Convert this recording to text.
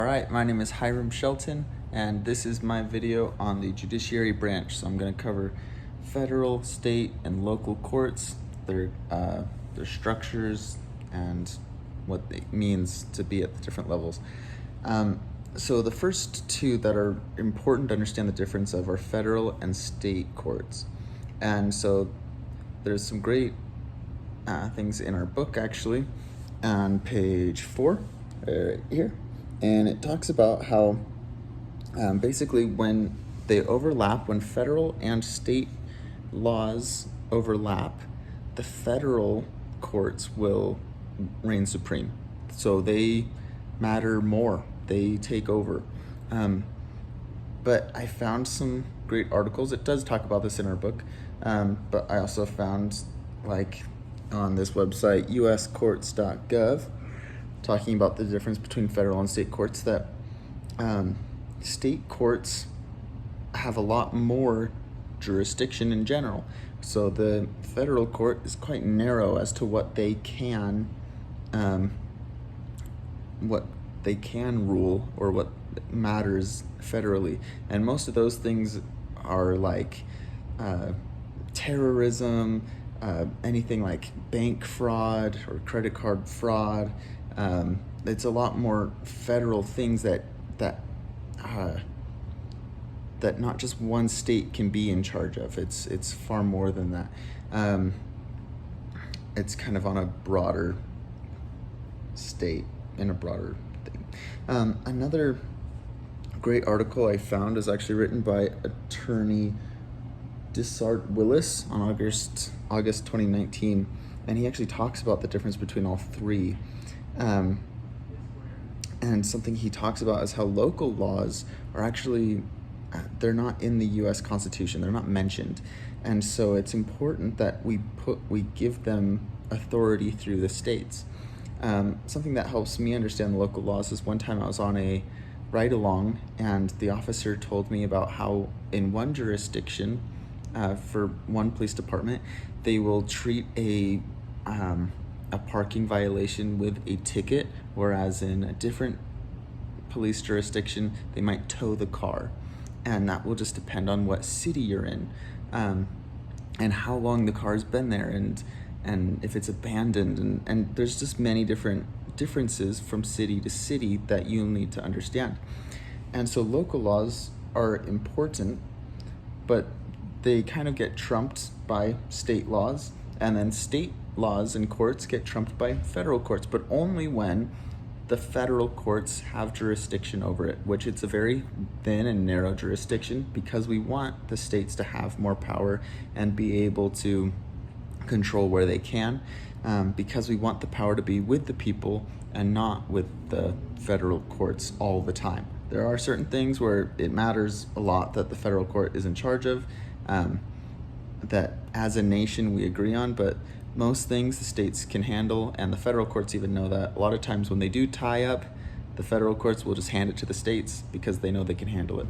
Alright, my name is Hiram Shelton, and this is my video on the Judiciary Branch. So I'm going to cover federal, state, and local courts, their structures, and what it means to be at the different levels. So the first two that are important to understand the difference of are federal and state courts. And so there's some great things in our book, actually, on page 4, right here. And it talks about how basically when they overlap, when federal and state laws overlap, the federal courts will reign supreme. So they matter more, they take over. But I found some great articles. It does talk about this in our book, but I also found, like on this website, uscourts.gov, talking about the difference between federal and state courts, that state courts have a lot more jurisdiction in general. So the federal court is quite narrow as to what they can rule or what matters federally. And most of those things are like terrorism, anything like bank fraud or credit card fraud. It's a lot more federal things that not just one state can be in charge of. It's far more than that. It's kind of on a broader state, in a broader thing. Another great article I found is actually written by attorney Dysart Willis on August 2019, and he actually talks about the difference between all three. And something he talks about is how local laws are actually, they're not in the US Constitution, they're not mentioned. And so it's important that we give them authority through the states. Something that helps me understand the local laws is one time I was on a ride-along, and the officer told me about how in one jurisdiction, for one police department, they will treat a parking violation with a ticket, whereas in a different police jurisdiction, they might tow the car. And that will just depend on what city you're in, and how long the car's been there, and if it's abandoned, and there's just many differences from city to city that you'll need to understand. And so local laws are important, but they kind of get trumped by state laws, and then state laws and courts get trumped by federal courts, but only when the federal courts have jurisdiction over it, which it's a very thin and narrow jurisdiction, because we want the states to have more power and be able to control where they can, because we want the power to be with the people and not with the federal courts all the time. There are certain things where it matters a lot that the federal court is in charge of, that as a nation we agree on, but most things the states can handle, and the federal courts even know that. A lot of times when they do tie up, the federal courts will just hand it to the states because they know they can handle it.